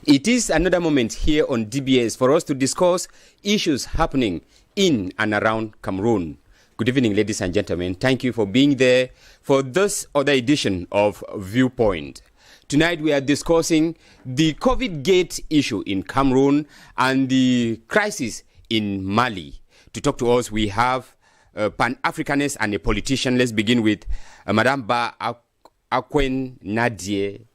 It is another moment here on DBS for us to discuss issues happening in and around Cameroon. Good evening, ladies and gentlemen. Thank you for being there for this other edition of Viewpoint. Tonight we are discussing the Covidgate issue in Cameroon and the crisis in Mali. To talk to us, we have a Pan-Africanist and a politician. Let's begin with Madame Ba Akwen Nadie.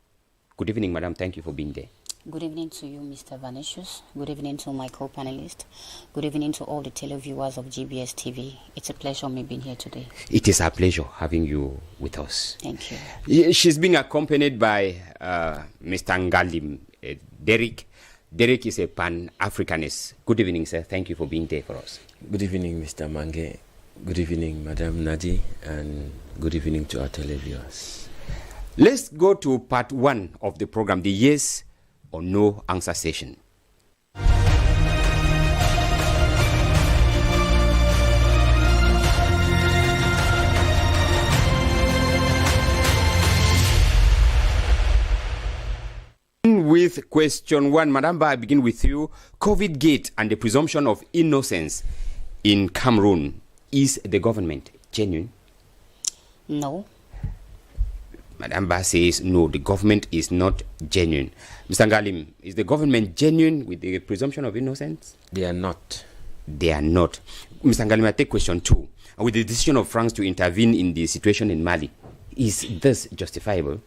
Good evening, Madam. Thank you for being there. Good evening to you, Mr. Vanicius. Good evening to my co-panelists. Good evening to all the televiewers of GBS TV. It's a pleasure me being here today. It is our pleasure having you with us. Thank you. She's being accompanied by Mr. Ngalim, Derek. Derek is a Pan-Africanist. Good evening, sir. Thank you for being there for us. Good evening, Mr. Mange. Good evening, Madam Nadi, and good evening to our televiewers. Let's go to part one of the program, the yes or no answer session. With question one, Madam Ba, I begin with you. Covidgate and the presumption of innocence in Cameroon. Is the government genuine? No. Madam Ba says no, the government is not genuine. Mr. Ngalim, is the government genuine with the presumption of innocence? They are not. They are not. Mr. Ngalim, I take question two. With the decision of France to intervene in the situation in Mali, is this justifiable?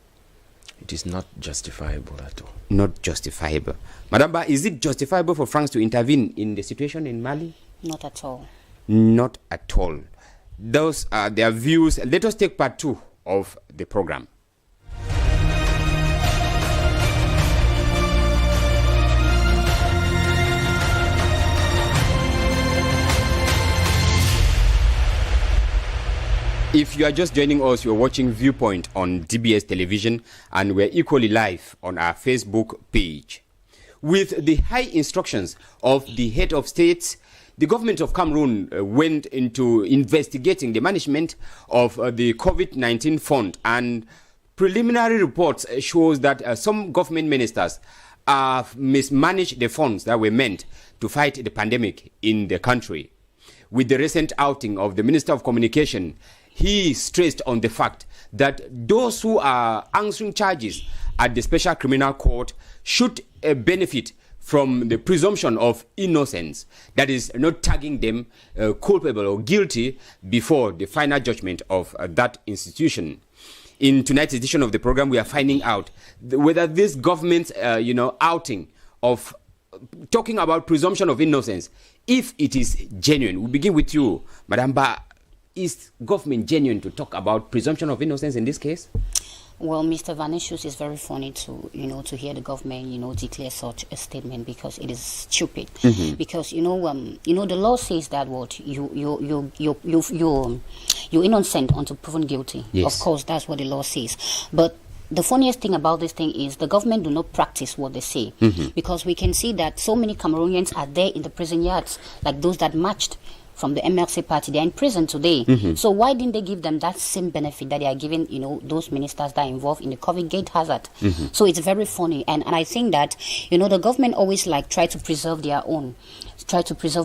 It is not justifiable at all. Not justifiable. Madam Ba, is it justifiable for France to intervene in the situation in Mali? Not at all. Not at all. Those are their views. Let us take part two of the program. If you are just joining us, you're watching Viewpoint on DBS television, and we're equally live on our Facebook page. With the high instructions of the head of state, the government of Cameroon went into investigating the management of the COVID-19 fund, and preliminary reports shows that some government ministers have mismanaged the funds that were meant to fight the pandemic in the country. With the recent outing of the Minister of Communication, he stressed on the fact that those who are answering charges at the Special Criminal Court should benefit from the presumption of innocence, that is, not tagging them culpable or guilty before the final judgment of that institution. In tonight's edition of the program, we are finding out whether this government's outing of talking about presumption of innocence, if it is genuine. We begin with you, Madam Ba. Is government genuine to talk about presumption of innocence in this case? Well, Mr. Vanicius, is very funny to hear the government declare such a statement, because it is stupid. Mm-hmm. Because the law says that you're innocent until proven guilty. Yes. Of course, that's what the law says. But the funniest thing about this thing is the government do not practice what they say. Mm-hmm. Because we can see that so many Cameroonians are there in the prison yards, like those that marched from the MLC party. They're in prison today. Mm-hmm. So why didn't they give them that same benefit that they are giving, those ministers that are involved in the Covidgate hazard? Mm-hmm. So it's very funny. And I think that, the government always try to preserve their own.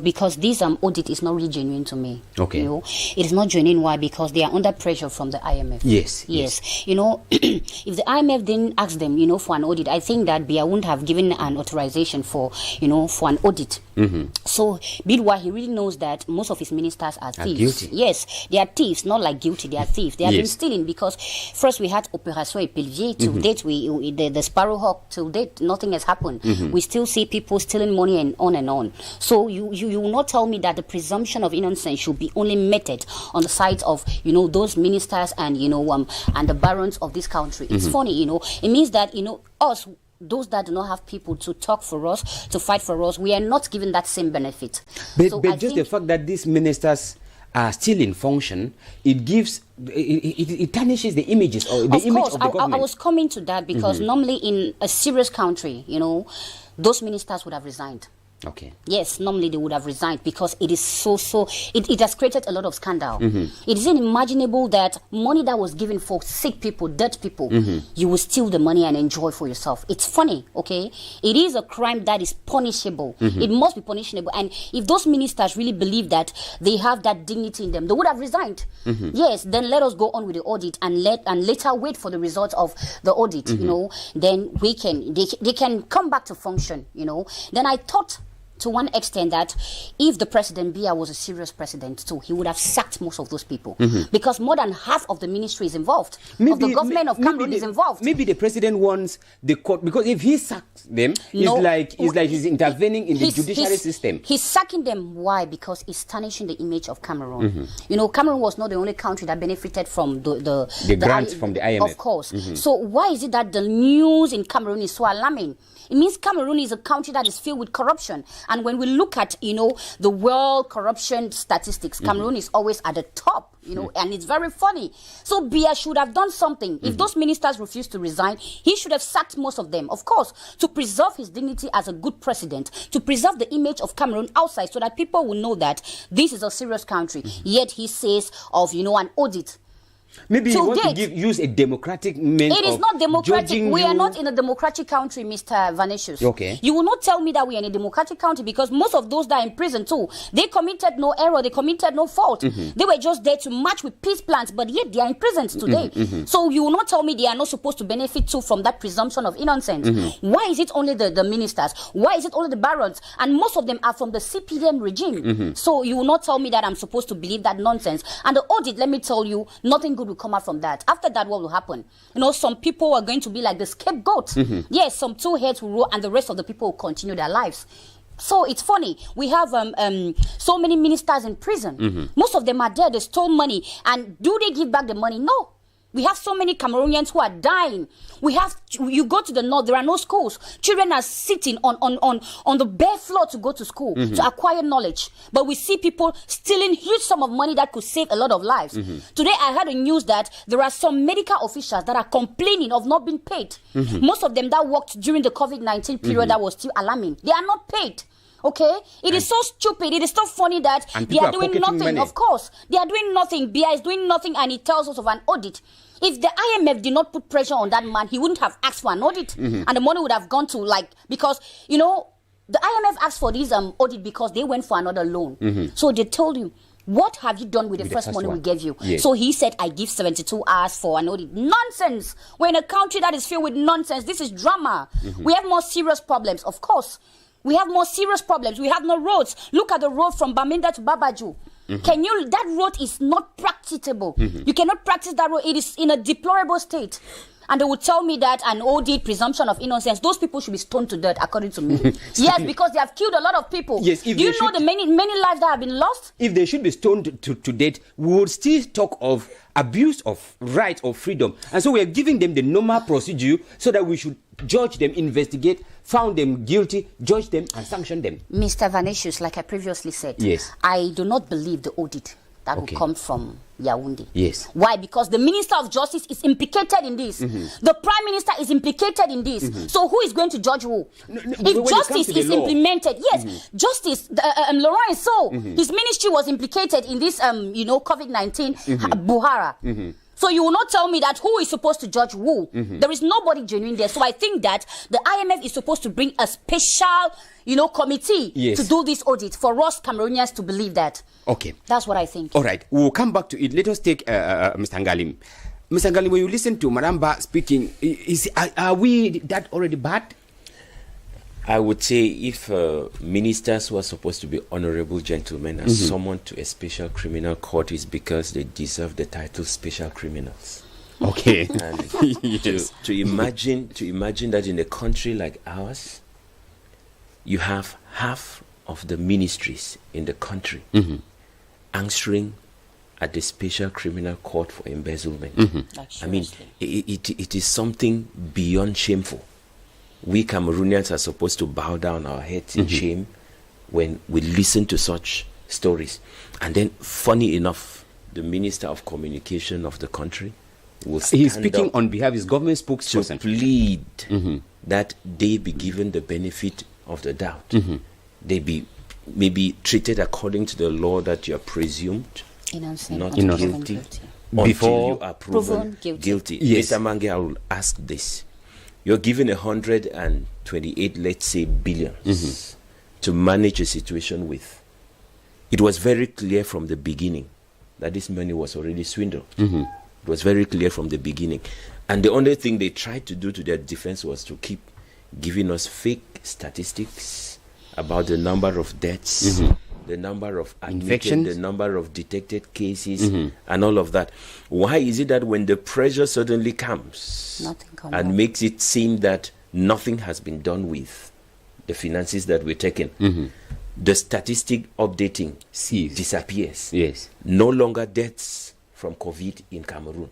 Because this audit is not really genuine to me. Okay. It is not genuine. Why? Because they are under pressure from the IMF. Yes. If the IMF didn't ask them, for an audit, I think that Biya wouldn't have given an authorization for an audit. Mm-hmm. So, Bidwa, he really knows that most of his ministers are thieves. Guilty. Yes, they are thieves, not like guilty. They are thieves. They have been stealing, because first we had Opération Epelivier. To date, the Sparrow Hawk. To date, nothing has happened. Mm-hmm. We still see people stealing money and on and on. So you will not tell me that the presumption of innocence should be only meted on the side of those ministers and and the barons of this country. It's funny, it means that us, those that do not have people to talk for us, to fight for us, we are not given that same benefit. But just the fact that these ministers are still in function, it tarnishes the images or the image of the government. I was coming to that because normally in a serious country, those ministers would have resigned. Okay. Yes, normally they would have resigned because it is it has created a lot of scandal. It is unimaginable that money that was given for sick people, dead people, you will steal the money and enjoy for yourself. It's funny, okay? It is a crime that is punishable. It must be punishable. And if those ministers really believe that they have that dignity in them, they would have resigned. Yes, then let us go on with the audit and later wait for the results of the audit, you know. Then they can come back to function, you know. Then I thought to one extent that if the president Biya was a serious president too, he would have sacked most of those people because more than half of the ministry is involved. Of the government of Cameroon is involved. Maybe the president wants the court, because if he sacks them, he's intervening in the judiciary system. He's sacking them. Why? Because it's tarnishing the image of Cameroon. You know, Cameroon was not the only country that benefited from the grant from the IMF. Of course. So why is it that the news in Cameroon is so alarming? It means Cameroon is a country that is filled with corruption. And when we look at, you know, the world corruption statistics, Cameroon is always at the top, you know, and it's very funny. So Biya should have done something. If those ministers refused to resign, he should have sacked most of them, of course, to preserve his dignity as a good president, to preserve the image of Cameroon outside so that people will know that this is a serious country. Yet he says of, you know, an audit. Maybe you want to use a democratic means. It is not democratic. We are not in a democratic country, Mr. Vanessius. Okay. You will not tell me that we are in a democratic country because most of those that are in prison too, they committed no error, they committed no fault. They were just there to match with peace plans, but yet they are in prison today. So you will not tell me they are not supposed to benefit too from that presumption of innocence. Why is it only the ministers? Why is it only the barons? And most of them are from the CPDM regime. So you will not tell me that I'm supposed to believe that nonsense. And the audit, let me tell you, nothing good will come out from that. After that, what will happen? You know, some people are going to be like the scapegoat. Yes, some two heads will roll and the rest of the people will continue their lives. So it's funny. We have so many ministers in prison. Most of them are there. They stole money. And do they give back the money? No. We have so many Cameroonians who are dying. You go to the north, there are no schools. Children are sitting on the bare floor to go to school, to acquire knowledge. But we see people stealing huge sum of money that could save a lot of lives. Today I heard the news that there are some medical officials that are complaining of not being paid. Most of them that worked during the COVID-19 period that was still alarming. They are not paid. Okay? It is so stupid. It is so funny that they are doing nothing. Money. Of course. They are doing nothing. Biya is doing nothing and he tells us of an audit. If the IMF did not put pressure on that man, he wouldn't have asked for an audit. And the money would have gone to because, you know, the IMF asked for this audit because they went for another loan. So they told him, what have you done with the first money we gave you? Yes. So he said, I give 72 hours for an audit. Nonsense. We're in a country that is filled with nonsense. This is drama. We have more serious problems, of course. We have more serious problems. We have no roads. Look at the road from Bamenda to Babaju. That road is not practicable. You cannot practice that road. It is in a deplorable state. And they would tell me that an audit, presumption of innocence, those people should be stoned to death, according to me. Yes, because they have killed a lot of people. Yes, do you know the many lives that have been lost? If they should be stoned to death, we would still talk of abuse of right of freedom. And so we are giving them the normal procedure so that we should judge them, investigate, found them guilty, judge them, and sanction them. Mr. Vanessius, like I previously said, yes, I do not believe the audit that will come from Yaoundé. Yes. Why? Because the Minister of Justice is implicated in this. The Prime Minister is implicated in this. So who is going to judge who? If justice is implemented, yes, justice, Laurent So, his ministry was implicated in this, COVID-19, Buhara. So you will not tell me that who is supposed to judge who. There is nobody genuine there. So I think that the IMF is supposed to bring a special, committee to do this audit for us Cameroonians to believe that. Okay. That's what I think. All right. We'll come back to it. Let us take Mr. Ngalim. Mr. Ngalim, when you listen to Maramba speaking, are we that already bad? I would say if ministers who are supposed to be honorable gentlemen are summoned to a special criminal court, is because they deserve the title special criminals. Okay. And yes. to imagine that in a country like ours, you have half of the ministries in the country answering at the special criminal court for embezzlement. I mean, it is something beyond shameful. We Cameroonians are supposed to bow down our heads in shame when we listen to such stories. And then, funny enough, the Minister of Communication of the country will stand He's speaking on behalf of his government spokesperson to plead that they be given the benefit of the doubt. they be maybe treated according to the law that you are presumed Innocent, not proven guilty guilty. before you are proven guilty. Yes. Mr. Mange, I will ask this. You're given 128, let's say, billions to manage a situation with. It was very clear from the beginning that this money was already swindled. It was very clear from the beginning. And the only thing they tried to do to their defense was to keep giving us fake statistics about the number of deaths, the number of infections, the number of detected cases, and all of that. Why is it that when the pressure suddenly comes and makes it seem that nothing has been done with the finances that we're taking, the statistic updating disappears? Yes. No longer deaths from COVID in Cameroon.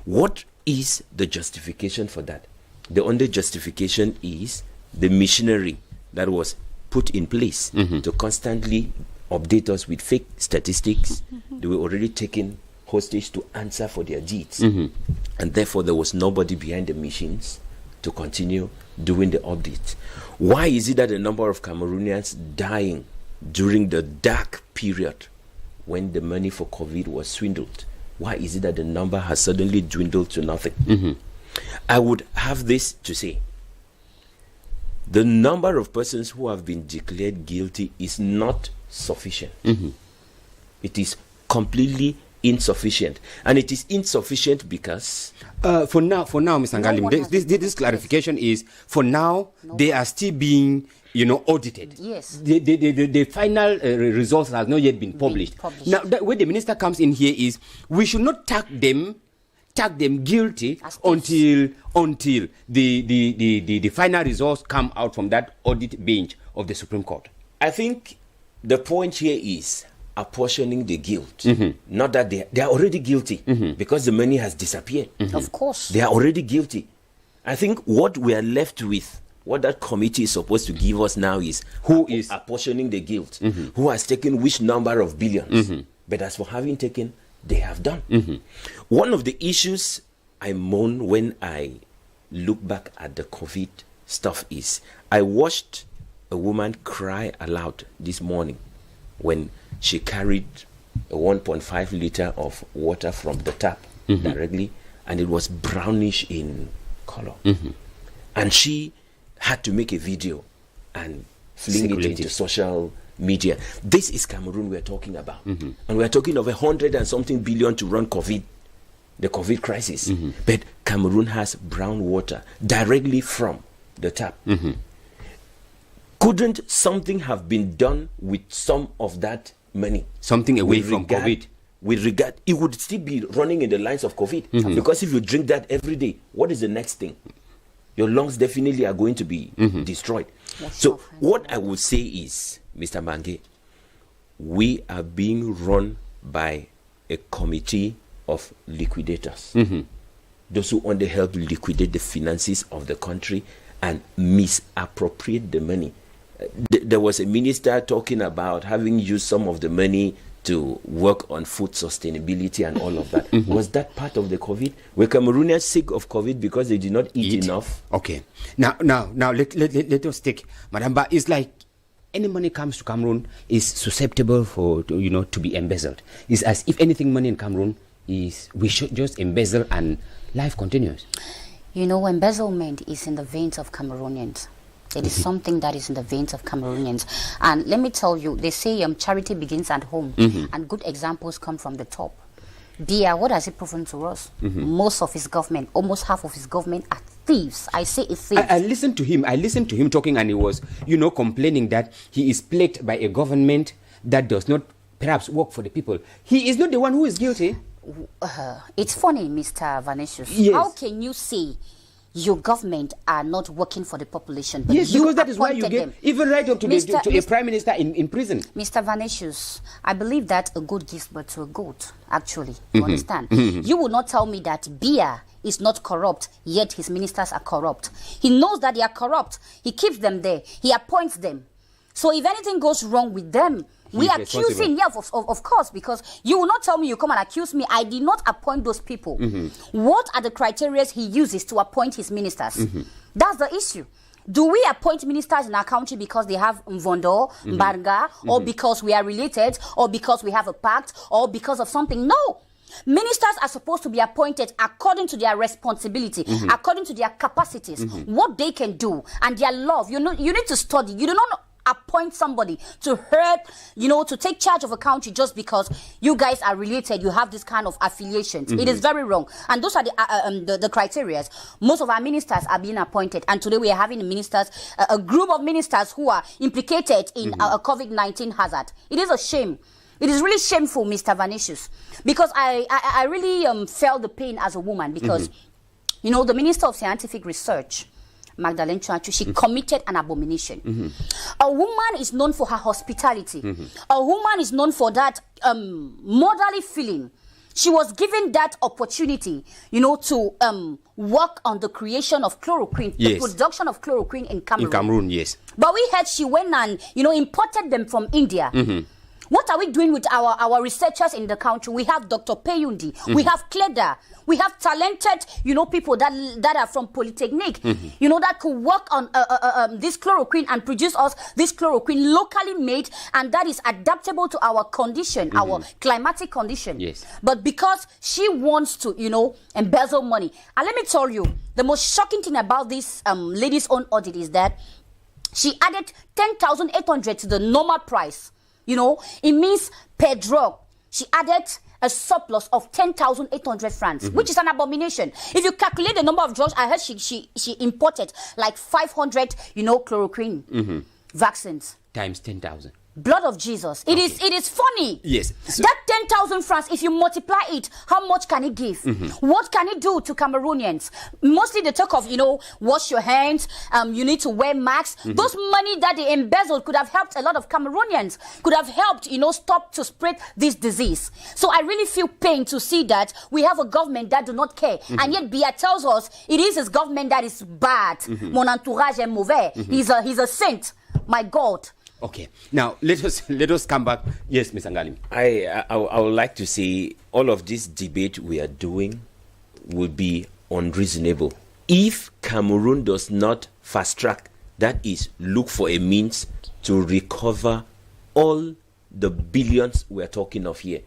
What is the justification for that? The only justification is the machinery that was put in place to constantly update us with fake statistics. They were already taken hostage to answer for their deeds. And therefore, there was nobody behind the machines to continue doing the updates. Why is it that the number of Cameroonians dying during the dark period when the money for COVID was swindled, why is it that the number has suddenly dwindled to nothing? I would have this to say. The number of persons who have been declared guilty is not sufficient. It is completely insufficient. And it is insufficient because... For now, Mr. Ngalim, this clarification is, for now, they are still being, audited. Yes. The final results have not yet been published. Now, where the minister comes in here is, we should not tag them guilty until the final results come out from that audit bench of the Supreme Court. I think the point here is apportioning the guilt. Not that they are already guilty because the money has disappeared. Of course. They are already guilty. I think what we are left with, what that committee is supposed to give us now is who is apportioning the guilt, who has taken which number of billions. But as for having taken, they have done. One of the issues I moan when I look back at the COVID stuff is I watched a woman cry aloud this morning when she carried a 1.5 liter of water from the tap directly, and it was brownish in color. And she had to make a video and fling it into social media. This is Cameroon we're talking about. And we're talking of 100 and something billion to run COVID, the COVID crisis. But Cameroon has brown water directly from the tap. Couldn't something have been done with some of that money? Something away from COVID? With regard, it would still be running in the lines of COVID. Because if you drink that every day, what is the next thing? Your lungs definitely are going to be destroyed. So what I would say is, Mr. Mange, we are being run by a committee of liquidators. Those who only help liquidate the finances of the country and misappropriate the money. There was a minister talking about having used some of the money to work on food sustainability and all of that. Was that part of the COVID? Were Cameroonians sick of COVID because they did not eat enough? Okay. Now let us take, Madam Ba, it's like any money comes to Cameroon is susceptible to be embezzled. It's as if anything money in Cameroon is, we should just embezzle and life continues. Embezzlement is in the veins of Cameroonians. It is something that is in the veins of Cameroonians. And let me tell you, they say charity begins at home, and good examples come from the top. Biya, what has it proven to us? Most of his government, almost half of his government are thieves. I say it's thieves. I listened to him talking, and he was, complaining that he is plagued by a government that does not perhaps work for the people. He is not the one who is guilty. It's funny, Mr. Vanessius. Yes. How can you say your government are not working for the population? But yes, because that is why you get even right up to a prime minister in prison. Mr. Vanessius, I believe that a goat gives birth to a goat, actually. You understand? You will not tell me that Biya is not corrupt, yet his ministers are corrupt. He knows that they are corrupt. He keeps them there. He appoints them. So if anything goes wrong with them, we are accusing, of course, because you will not tell me, you come and accuse me. I did not appoint those people. What are the criteria he uses to appoint his ministers? That's the issue. Do we appoint ministers in our country because they have Mvondo, Mbarga, or because we are related, or because we have a pact, or because of something? No. Ministers are supposed to be appointed according to their responsibility, according to their capacities, what they can do, and their love. You need to study. You do not appoint somebody to hurt, to take charge of a country just because you guys are related, you have this kind of affiliations. It is very wrong. And those are the criteria. Most of our ministers are being appointed, and today we are having a group of ministers who are implicated in a COVID-19 hazard. It is a shame. It is really shameful, Mr. Vanicius, because I really felt the pain as a woman because, the Minister of Scientific Research, Magdalene Chuachu, she committed an abomination. A woman is known for her hospitality. A woman is known for that motherly feeling. She was given that opportunity, to work on the creation of chloroquine, the production of chloroquine in Cameroon. In Cameroon, yes. But we heard she went and, imported them from India. What are we doing with our researchers in the country? We have Dr. Peyundi, we have Kleda, we have talented, people that are from Polytechnic, that could work on this chloroquine and produce us this chloroquine locally made, and that is adaptable to our condition, our climatic condition. Yes. But because she wants to, embezzle money. And let me tell you, the most shocking thing about this lady's own audit is that she added 10,800 to the normal price. It means per drug, she added a surplus of 10,800 francs, which is an abomination. If you calculate the number of drugs, I heard she imported like 500, chloroquine vaccines. Times 10,000. Blood of Jesus. It is funny. Yes. So that 10,000 francs, if you multiply it, how much can it give? What can it do to Cameroonians? Mostly they talk of, wash your hands, you need to wear masks. Those money that they embezzled could have helped a lot of Cameroonians, could have helped, stop to spread this disease. So I really feel pain to see that we have a government that do not care. And yet Biya tells us it is his government that is bad. Mon entourage est mauvais. He's a saint. My God. Okay. Now let us come back. Yes, Ms. Angalim. I would like to say all of this debate we are doing would be unreasonable if Cameroon does not fast track, that is, look for a means to recover all the billions we're talking of here.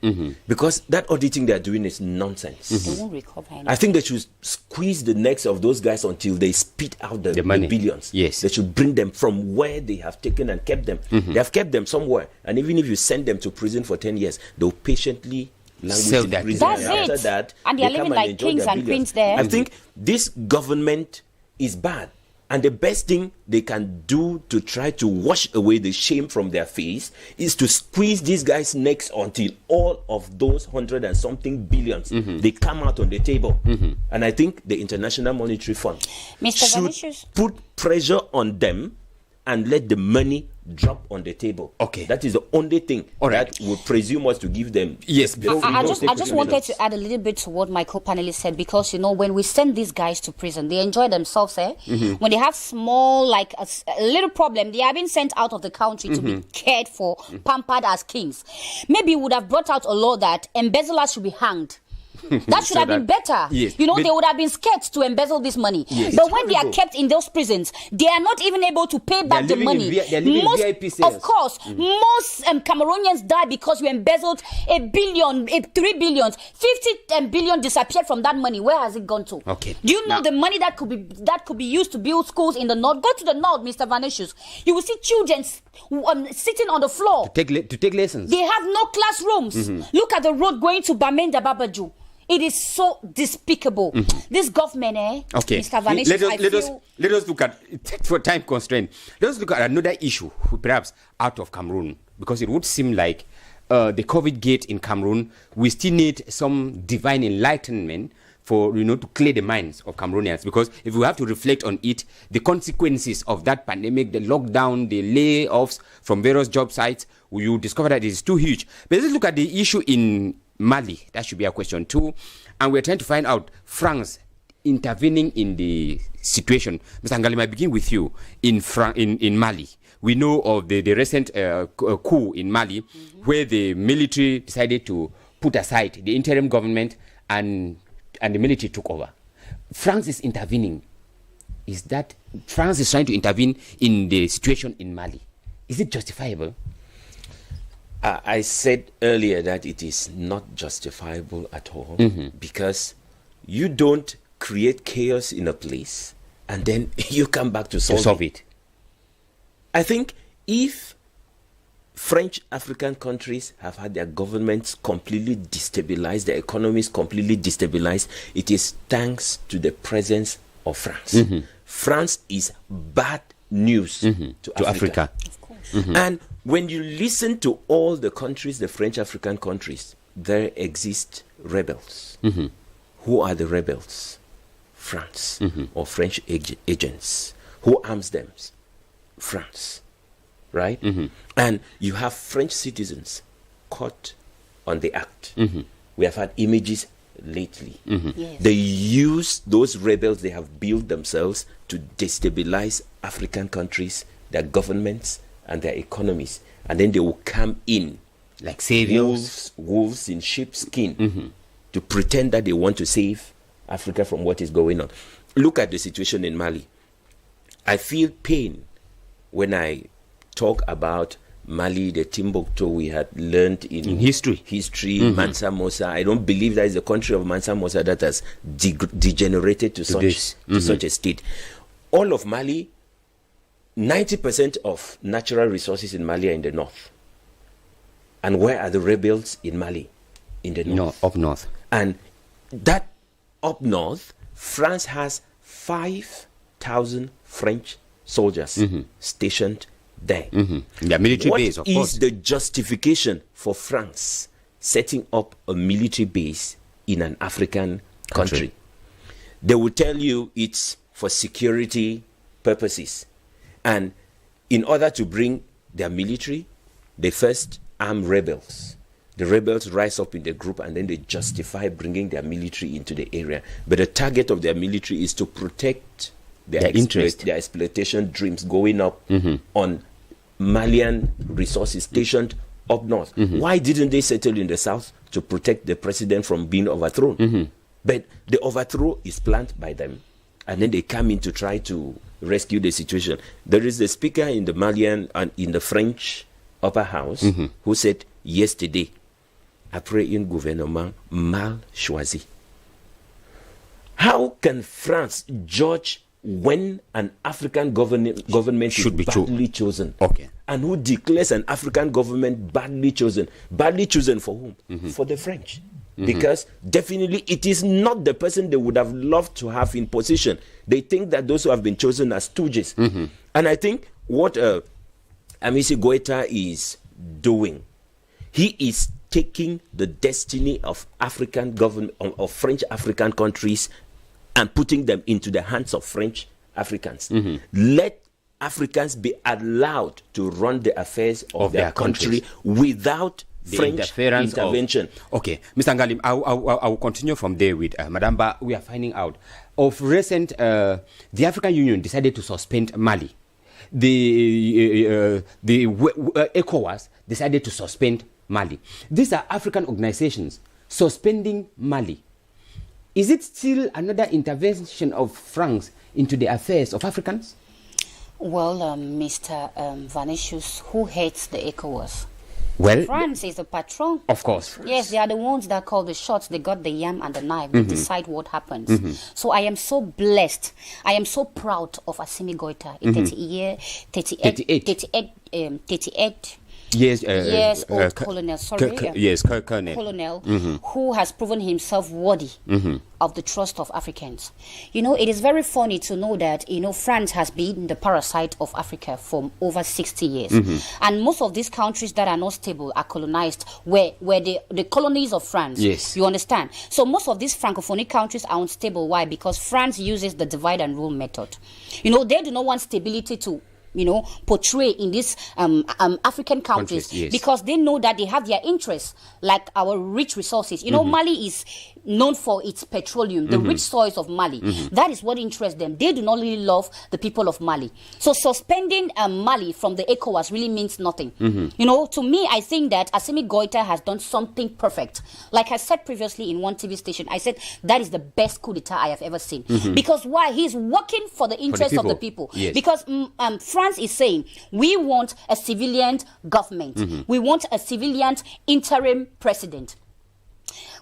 Because that auditing they're doing is nonsense. They won't recover anything. I think they should squeeze the necks of those guys until they spit out the billions. Yes. They should bring them from where they have taken and kept them. They have kept them somewhere. And even if you send them to prison for 10 years, they'll patiently languish in prison. That's it. After that, and they're living like kings and queens there. I think this government is bad. And the best thing they can do to try to wash away the shame from their face is to squeeze these guys' necks until all of those 100 and something billions, they come out on the table. And I think the International Monetary Fund should put pressure on them and let the money drop on the table. Okay. That is the only thing that would presume us to give them. Yes. I just wanted to add a little bit to what my co-panelist said, because, when we send these guys to prison, they enjoy themselves, When they have small, like a little problem, they are being sent out of the country to be cared for, pampered as kings. Maybe we would have brought out a law that embezzlers should be hanged. That should have been better. Yes, they would have been scared to embezzle this money. Yes, but when they are kept in those prisons, they are not even able to pay back the money. Most Cameroonians die because we embezzled $1 billion, $3 billion, 50 billion disappeared from that money. Where has it gone to? Okay. Do you know the money that could be used to build schools in the north? Go to the north, Mr. Vanicius. You will see children sitting on the floor to take lessons. They have no classrooms. Look at the road going to Bamenda Babaju. It is so despicable. This government, okay. Mr. Vanicius, let us look at, for time constraint, let us look at another issue, perhaps out of Cameroon, because it would seem like the Covidgate in Cameroon, we still need some divine enlightenment for, to clear the minds of Cameroonians. Because if we have to reflect on it, the consequences of that pandemic, the lockdown, the layoffs from various job sites, you discover that it is too huge. But let's look at the issue in Mali. That should be a question too. And we're trying to find out France intervening in the situation. Mr. Angalim, I begin with you. In Mali, we know of the recent coup in Mali, where the military decided to put aside the interim government and the military took over. France is intervening. Is that France is trying to intervene in the situation in Mali. Is it justifiable? I said earlier that it is not justifiable at all, because you don't create chaos in a place and then you come back to solve it. I think if French African countries have had their governments completely destabilized, their economies completely destabilized, it is thanks to the presence of France. France is bad news to Africa. Of course. And when you listen to all the countries, the French African countries, there exist rebels. Who are the rebels? France or French agents. Who arms them? France. Right? And you have French citizens caught on the act. We have had images lately. Yes. They use those rebels they have built themselves to destabilize African countries, their governments, and their economies. And then they will come in Like saviors? wolves in sheepskin to pretend that they want to save Africa from what is going on. Look at the situation in Mali. I feel pain when I talk about Mali, the Timbuktu we had learned in history. Mansa Musa. I don't believe that is the country of Mansa Musa that has degenerated to such a state. All of Mali, 90% of natural resources in Mali are in the north. And where are the rebels in Mali? In the north. No, up north. And that up north, France has 5,000 French soldiers stationed there. Their military What base, of is course. the justification for France setting up a military base in an African country? They will tell you it's for security purposes. And in order to bring their military, they first arm rebels. The rebels rise up in the group and then they justify bringing their military into the area. But the target of their military is to protect their interest, their exploitation dreams going up on Malian resources stationed up north. Why didn't they settle in the south to protect the president from being overthrown? But the overthrow is planned by them, and then they come in to try to rescue the situation. There is a speaker in the Malian and in the French upper house who said yesterday, après un gouvernement mal choisi. How can France judge when an African government Should be is badly chosen? Okay. And who declares an African government badly chosen? Badly chosen for whom? For the French. Because definitely it is not the person they would have loved to have in position. They think that those who have been chosen are stooges. And I think what Amisi Goita is doing, he is taking the destiny of African government, of French African countries, and putting them into the hands of French Africans. Let Africans be allowed to run the affairs of their country without The French intervention. Okay, Mr. Ngalim, I will continue from there with Madam Ba. We are finding out of recent, the African Union decided to suspend Mali. The ECOWAS decided to suspend Mali. These are African organizations suspending Mali. Is it still another intervention of France into the affairs of Africans? Well, Mr. Vanicius, who hates the ECOWAS? Well, France is the patron. of course. Yes, they are the ones that call the shots. They got the yam and the knife. They decide what happens. So I am so blessed. I am so proud of Assimi Goita, a 38 years old colonel, colonel, who has proven himself worthy of the trust of Africans. You know, it is very funny to know that, you know, France has been the parasite of Africa for over 60 years. And most of these countries that are not stable are colonized, where the colonies of France. Yes. You understand? So most of these francophonic countries are unstable. Why? Because France uses the divide and rule method. You know, they do not want stability to portray in these African countries, yes. because they know that they have their interests, like our rich resources. Mali is known for its petroleum, the rich soils of Mali. That is what interests them. They do not really love the people of Mali. So suspending Mali from the ECOWAS really means nothing. To me, I think that Assimi Goïta has done something perfect. Like I said previously in one TV station, I said that is the best coup d'etat I have ever seen. Because why? He's working for the interests of the people. Yes. Because France is saying, we want a civilian government. We want a civilian interim president.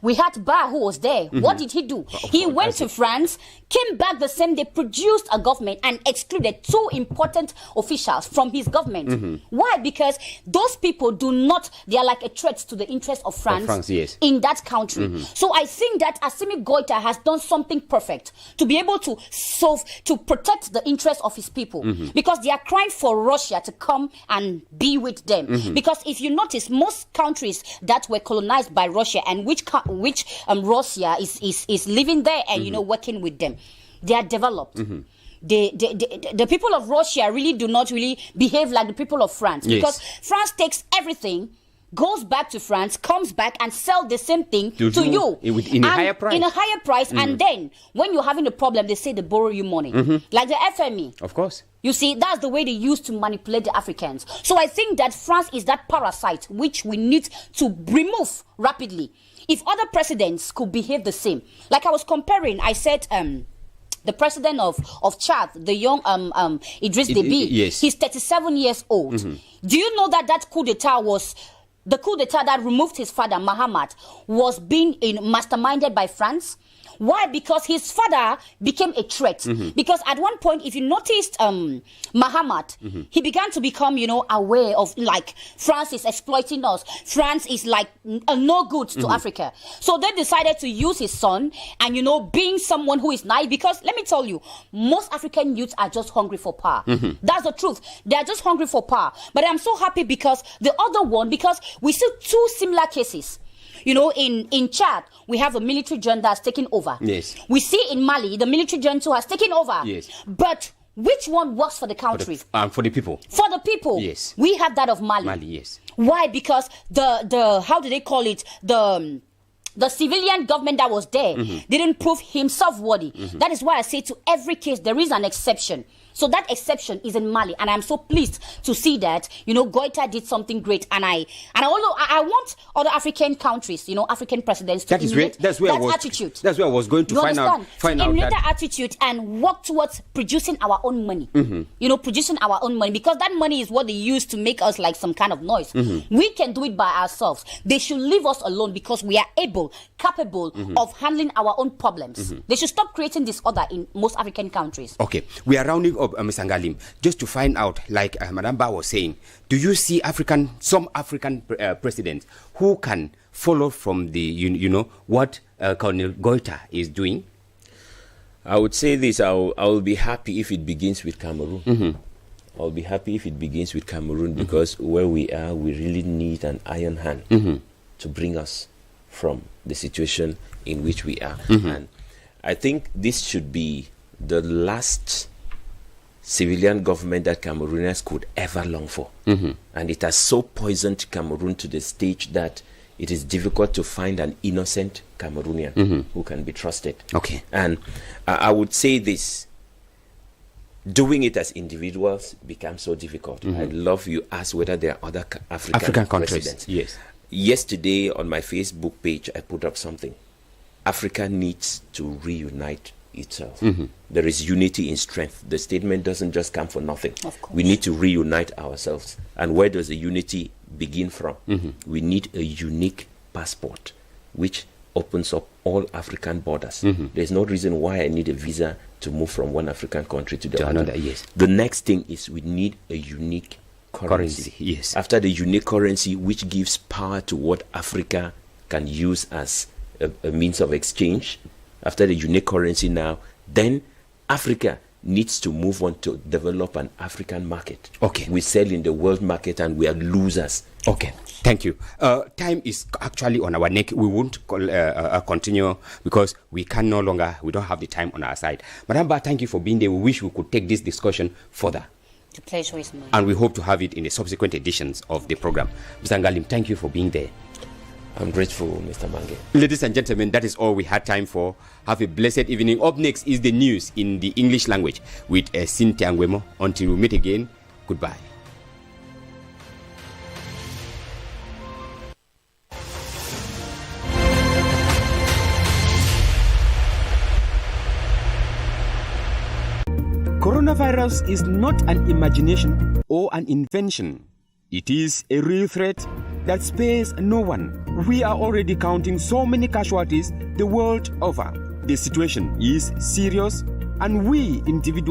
We had Ba, who was there. What did he do? He went to France, came back the same day, produced a government, and excluded 2 important officials from his government. Why? Because those people they are like a threat to the interest of France, yes. in that country. So I think that Assimi Goïta has done something perfect to be able to protect the interests of his people. Because they are crying for Russia to come and be with them. Because if you notice, most countries that were colonized by Russia and which Russia is living there and working with them, they are developed. The people of Russia really do not really behave like the people of France, because France takes everything, goes back to France, comes back and sell the same thing to you in a higher price. In a higher price, and then when you're having a problem, they say they borrow you money, like the FME. Of course. You see, that's the way they used to manipulate the Africans. So I think that France is that parasite which we need to remove rapidly. If other presidents could behave the same, like I was comparing, I said the president of Chad, the young Idriss Déby, yes. He's 37 years old. Do you know that coup d'etat was the coup d'etat that removed his father, Mahamat, was being masterminded by France? Why? Because his father became a threat. Because at one point, if you noticed Mahamat, he began to become, aware of, like, France is exploiting us. France is like no good to Africa. So they decided to use his son and, being someone who is naive. Because let me tell you, most African youths are just hungry for power. That's the truth. They are just hungry for power. But I'm so happy because the other one, because we see 2 similar cases. In Chad, we have a military junta that's taken over. Yes. We see in Mali, the military junta has taken over. Yes. But which one works for the country? For the people. For the people. Yes. We have that of Mali. Mali, yes. Why? Because the how do they call it? The civilian government that was there didn't prove himself worthy. That is why I say to every case, there is an exception. So that exception is in Mali, and I'm so pleased to see that Goïta did something great, and I want other African countries, African presidents to emulate that attitude. That's where I was going to find out emulate that attitude and work towards producing our own money. Producing our own money, because that money is what they use to make us like some kind of noise. We can do it by ourselves. They should leave us alone because we are capable of handling our own problems. They should stop creating disorder in most African countries. Okay, we are rounding up, Ms. Angalim, just to find out, like Madam Ba was saying, do you see some African presidents who can follow from the, what Colonel Goïta is doing? I would say this, I will be happy if it begins with Cameroon. I'll be happy if it begins with Cameroon, because where we are, we really need an iron hand to bring us from the situation in which we are. And I think this should be the last civilian government that Cameroonians could ever long for. And it has so poisoned Cameroon to the stage that it is difficult to find an innocent Cameroonian who can be trusted. Okay. And I would say this, doing it as individuals becomes so difficult. I'd love you ask whether there are other African countries. presidents. Yes. Yesterday on my Facebook page, I put up something. Africa needs to reunite itself. There is unity in strength. The statement doesn't just come for nothing. Of course. We need to reunite ourselves. And where does the unity begin from? We need a unique passport which opens up all African borders. There's no reason why I need a visa to move from one African country to the other. Another, yes. The next thing is we need a unique currency. Yes. After the unique currency, which gives power to what Africa can use as a means of exchange. After the unique currency now, then Africa needs to move on to develop an African market. Okay. We sell in the world market and we are losers. Okay. Thank you. Time is actually on our neck. We won't continue because we don't have the time on our side. Madam Ba, thank you for being there. We wish we could take this discussion further. The pleasure is mine. And we hope to have it in the subsequent editions of the program. Mr. Ngalim, thank you for being there. I'm grateful, Mr. Mange. Ladies and gentlemen, that is all we had time for. Have a blessed evening. Up next is the news in the English language with Cynthia Ngwemo. Until we meet again, goodbye. Coronavirus is not an imagination or an invention. It is a real threat that spares no one. We are already counting so many casualties the world over. The situation is serious, and we individuals